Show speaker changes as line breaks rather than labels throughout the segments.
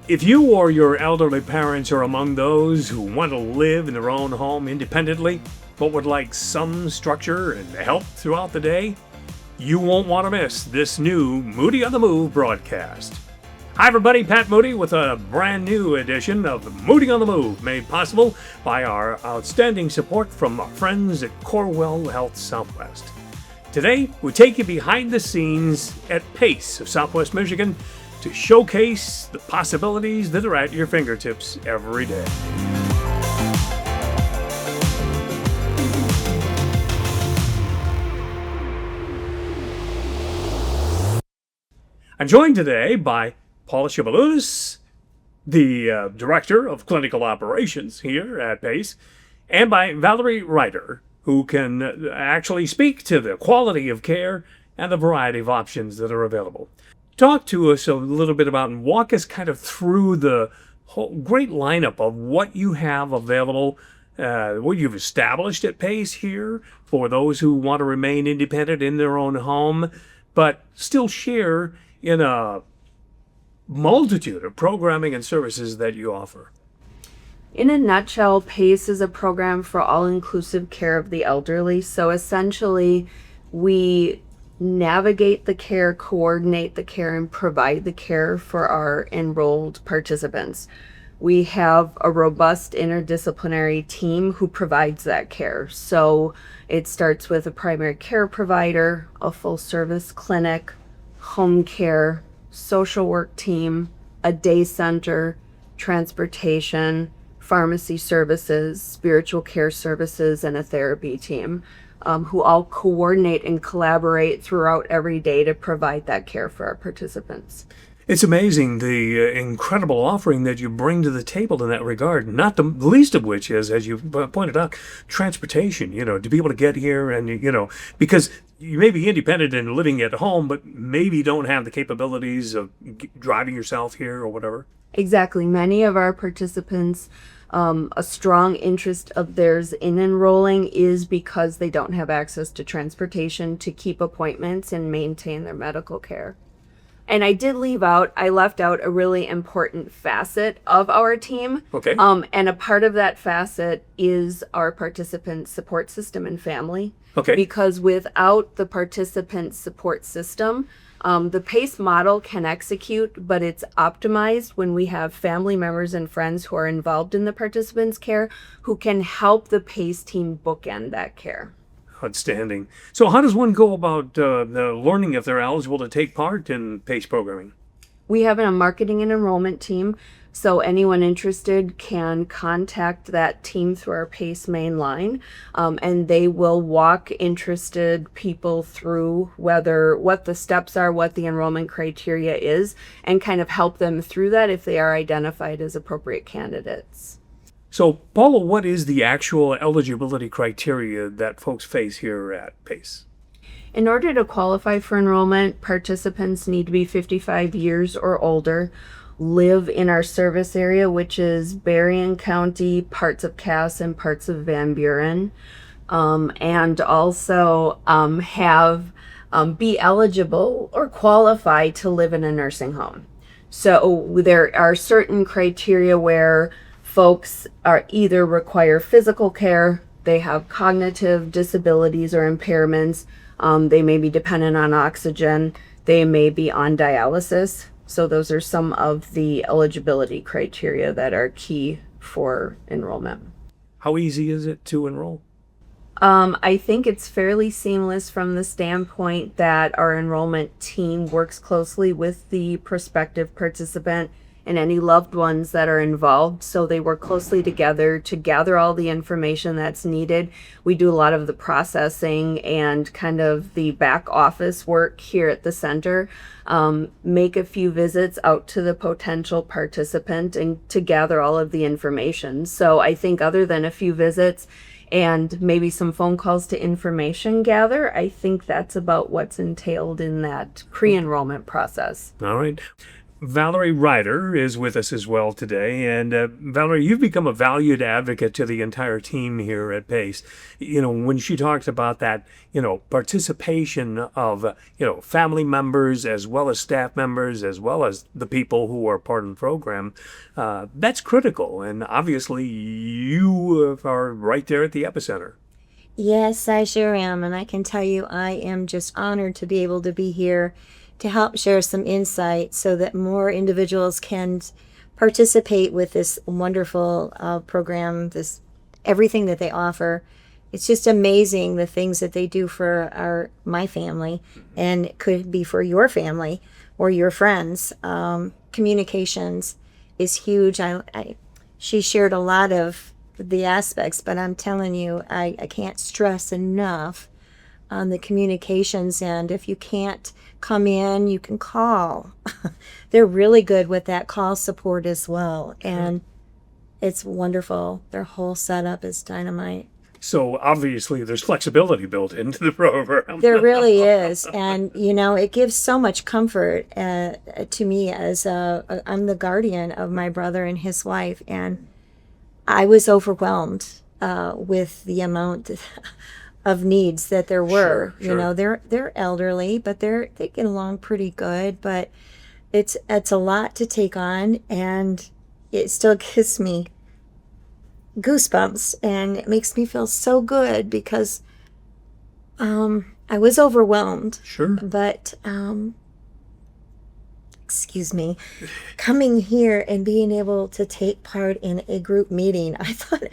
If you or your elderly parents are among those who want to live in their own home independently, but would like some structure and help throughout the day, you won't want to miss this new Moody on the Move broadcast. Hi everybody, Pat Moody with a brand new edition of Moody on the Move, made possible by our outstanding support from our friends at Corewell Health Southwest. Today, we take you behind the scenes at PACE of Southwest Michigan to showcase the possibilities that are at your fingertips every day. I'm joined today by Paula Shibalutis, the Director of Clinical Operations here at PACE, and by Valerie Ryder, who can actually speak to the quality of care and the variety of options that are available. Talk to us a little bit about and walk us kind of through the whole great lineup of what you have available, what you've established at PACE here for those who want to remain independent in their own home, but still share in a multitude of programming and services that you offer.
In a nutshell, PACE is a program for all-inclusive care of the elderly. So essentially, we navigate the care, coordinate the care, and provide the care for our enrolled participants. We have a robust interdisciplinary team who provides that care. So it starts with a primary care provider, a full-service clinic, home care, social work team, a day center, transportation, pharmacy services, spiritual care services, and a therapy team. Who all coordinate and collaborate throughout every day to provide that care for our participants.
It's amazing the incredible offering that you bring to the table in that regard, not the least of which is, as you pointed out, transportation, to be able to get here and, because you may be independent and living at home, but maybe don't have the capabilities of driving yourself here or whatever.
Exactly. Many of our participants, a strong interest of theirs in enrolling is because they don't have access to transportation to keep appointments and maintain their medical care. And I left out a really important facet of our team.
Okay.
And a part of that facet is our participant support system and family.
Okay.
Because without the participant support system, the PACE model can execute, but it's optimized when we have family members and friends who are involved in the participants' care who can help the PACE team bookend that care.
Outstanding. So how does one go about learning if they're eligible to take part in PACE programming?
We have a marketing and enrollment team, so anyone interested can contact that team through our PACE main line, and they will walk interested people through what the steps are, what the enrollment criteria is, and kind of help them through that if they are identified as appropriate candidates.
So, Paula, what is the actual eligibility criteria that folks face here at PACE?
In order to qualify for enrollment, participants need to be 55 years or older, live in our service area, which is Berrien County, parts of Cass, and parts of Van Buren, and also be eligible or qualify to live in a nursing home. So there are certain criteria where folks are either require physical care, they have cognitive disabilities or impairments, they may be dependent on oxygen, they may be on dialysis. So those are some of the eligibility criteria that are key for enrollment.
How easy is it to enroll?
I think it's fairly seamless from the standpoint that our enrollment team works closely with the prospective participant and any loved ones that are involved. So they work closely together to gather all the information that's needed. We do a lot of the processing and kind of the back office work here at the center, make a few visits out to the potential participant and to gather all of the information. So I think other than a few visits and maybe some phone calls to information gather, I think that's about what's entailed in that pre-enrollment process.
All right. Valerie Ryder is with us as well today. And Valerie, you've become a valued advocate to the entire team here at PACE. When she talked about that, participation of, family members as well as staff members, as well as the people who are part of the program, that's critical. And obviously, you are right there at the epicenter.
Yes, I sure am. And I can tell you, I am just honored to be able to be here to help share some insight so that more individuals can participate with this wonderful program, this everything that they offer. It's just amazing the things that they do for my family, and it could be for your family or your friends. Communications is huge. She shared a lot of the aspects, but I'm telling you, I can't stress enough on the communications end. If you can't come in, you can call. They're really good with that call support as well, and it's wonderful. Their whole setup is dynamite.
So obviously, there's flexibility built into the program.
There really is, and it gives so much comfort to me as I'm the guardian of my brother and his wife, and I was overwhelmed with the amount of needs that there were.
Sure.
They're elderly, but they get along pretty good. But it's a lot to take on, and it still gives me goosebumps, and it makes me feel so good because I was overwhelmed.
Sure.
But excuse me, coming here and being able to take part in a group meeting, I thought,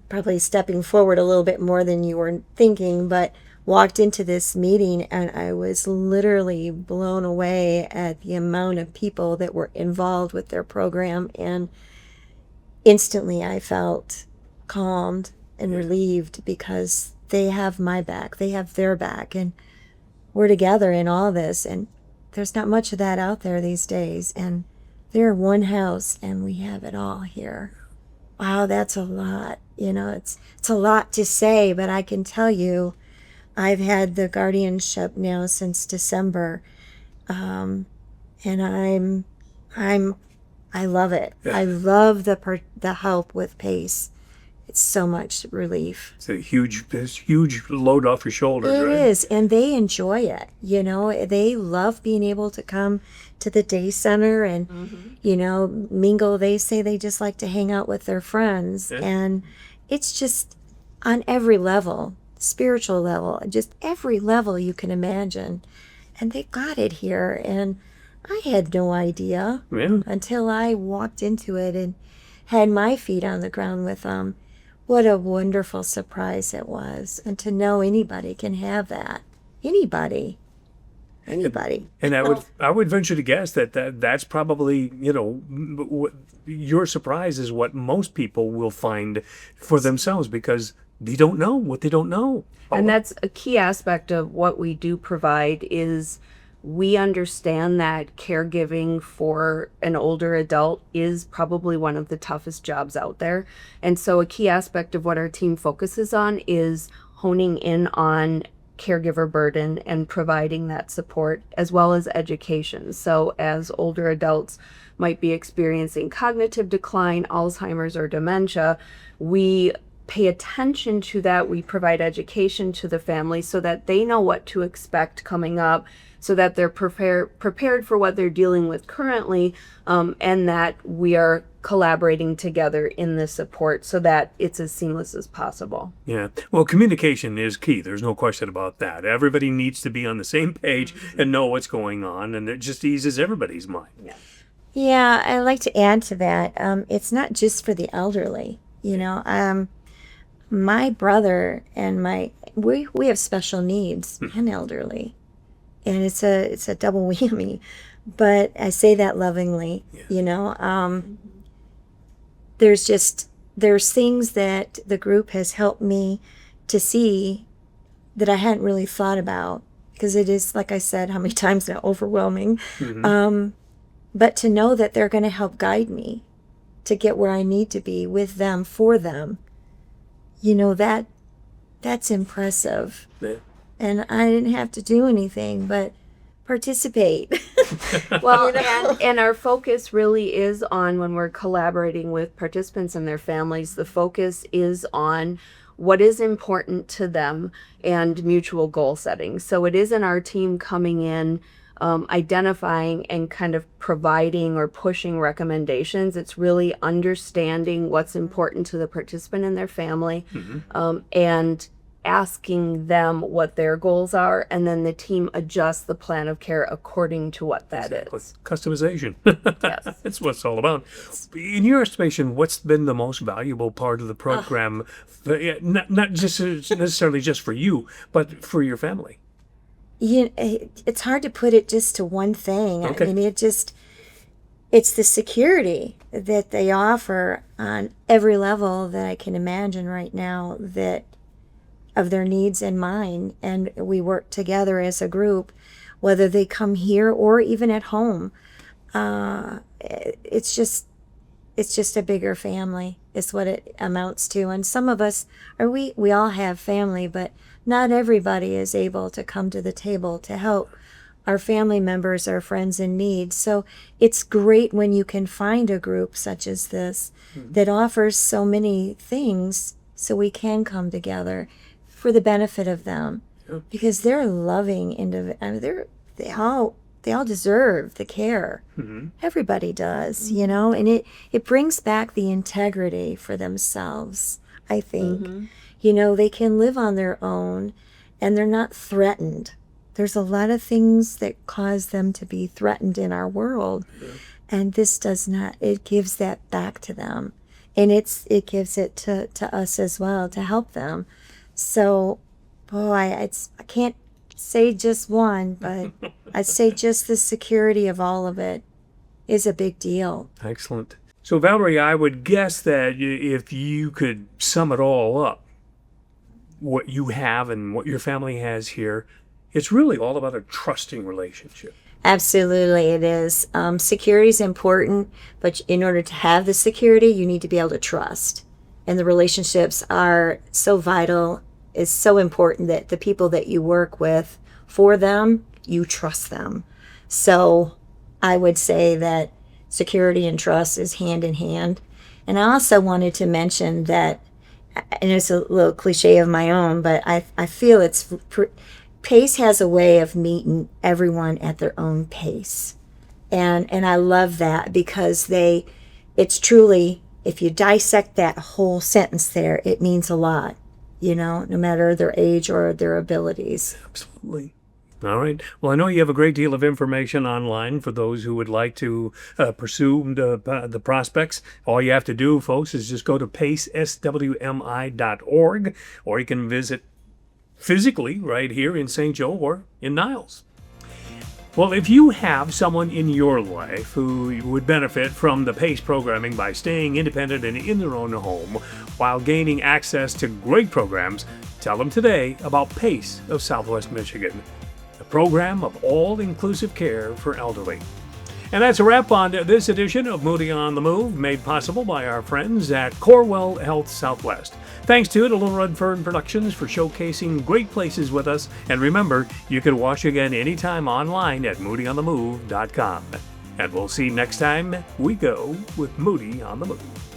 probably stepping forward a little bit more than you were thinking, but walked into this meeting and I was literally blown away at the amount of people that were involved with their program, and instantly I felt calmed and relieved because they have my back, they have their back, and we're together in all this. And there's not much of that out there these days, and they're one house and we have it all here. Wow, that's a lot. It's a lot to say, but I can tell you, I've had the guardianship now since December, and I love it. I love the help with PACE. It's so much relief.
It's a huge load off your shoulders,
It
right?
is, and they enjoy it. They love being able to come to the day center and, mingle. They say they just like to hang out with their friends.
Yeah.
And it's just on every level, spiritual level, just every level you can imagine. And they got it here. And I had no idea
Yeah.
until I walked into it and had my feet on the ground with them. What a wonderful surprise it was. And to know anybody can have that. Anybody.
And I would venture to guess that's probably your surprise is what most people will find for themselves because they don't know what they don't know.
And that's a key aspect of what we do provide is we understand that caregiving for an older adult is probably one of the toughest jobs out there. And so a key aspect of what our team focuses on is honing in on caregiver burden and providing that support as well as education. So as older adults might be experiencing cognitive decline, Alzheimer's, or dementia, we pay attention to that. We provide education to the family so that they know what to expect coming up, so that they're prepared for what they're dealing with currently, and that we are collaborating together in the support so that it's as seamless as possible.
Yeah. Well, communication is key. There's no question about that. Everybody needs to be on the same page and know what's going on, and it just eases everybody's mind.
Yeah, I'd like to add to that. It's not just for the elderly. My brother and we have special needs and elderly, and it's a double whammy. But I say that lovingly. There's things that the group has helped me to see that I hadn't really thought about, because it is, like I said, how many times now, overwhelming. But to know that they're going to help guide me to get where I need to be with them, for them, that's impressive.
Yeah.
And I didn't have to do anything, but participate.
Well, and our focus really is on when we're collaborating with participants and their families, the focus is on what is important to them and mutual goal setting. So it isn't our team coming in, identifying and kind of providing or pushing recommendations. It's really understanding what's important to the participant and their family, and asking them what their goals are, and then the team adjusts the plan of care according to what that is.
Customization.
Yes.
That's what it's all about. In your estimation, what's been the most valuable part of the program? Not just necessarily just for you, but for your family.
It's hard to put it just to one thing.
Okay.
I mean, it's the security that they offer on every level that I can imagine right now, that of their needs and mine, and we work together as a group, whether they come here or even at home. It's just a bigger family is what it amounts to. And some of us we all have family, but not everybody is able to come to the table to help our family members, our friends in need. So it's great when you can find a group such as this that offers so many things, so we can come together for the benefit of them, because they're loving individuals. I mean, they all deserve the care. Everybody does, and it brings back the integrity for themselves, I think. They can live on their own and they're not threatened. There's a lot of things that cause them to be threatened in our world, and this does not. It gives that back to them, and it gives it to us as well to help them. So, boy, I can't say just one, but I'd say just the security of all of it is a big deal.
Excellent. So, Valerie, I would guess that if you could sum it all up, what you have and what your family has here, it's really all about a trusting relationship.
Absolutely, it is. Security is important, but in order to have the security, you need to be able to trust. And the relationships are so vital. It's so important that the people that you work with, for them, you trust them. So I would say that security and trust is hand in hand. And I also wanted to mention that, and it's a little cliche of my own, but I feel PACE has a way of meeting everyone at their own pace. And I love that, because it's truly, if you dissect that whole sentence there, it means a lot, no matter their age or their abilities.
Absolutely. All right. Well, I know you have a great deal of information online for those who would like to pursue the prospects. All you have to do, folks, is just go to paceswmi.org, or you can visit physically right here in St. Joe or in Niles. Well, if you have someone in your life who would benefit from the PACE programming by staying independent and in their own home while gaining access to great programs, tell them today about PACE of Southwest Michigan, the program of all-inclusive care for elderly. And that's a wrap on this edition of Moody on the Move, made possible by our friends at Corewell Health Southwest. Thanks to Little Red Fern Productions for showcasing great places with us. And remember, you can watch again anytime online at moodyonthemove.com. And we'll see you next time we go with Moody on the Move.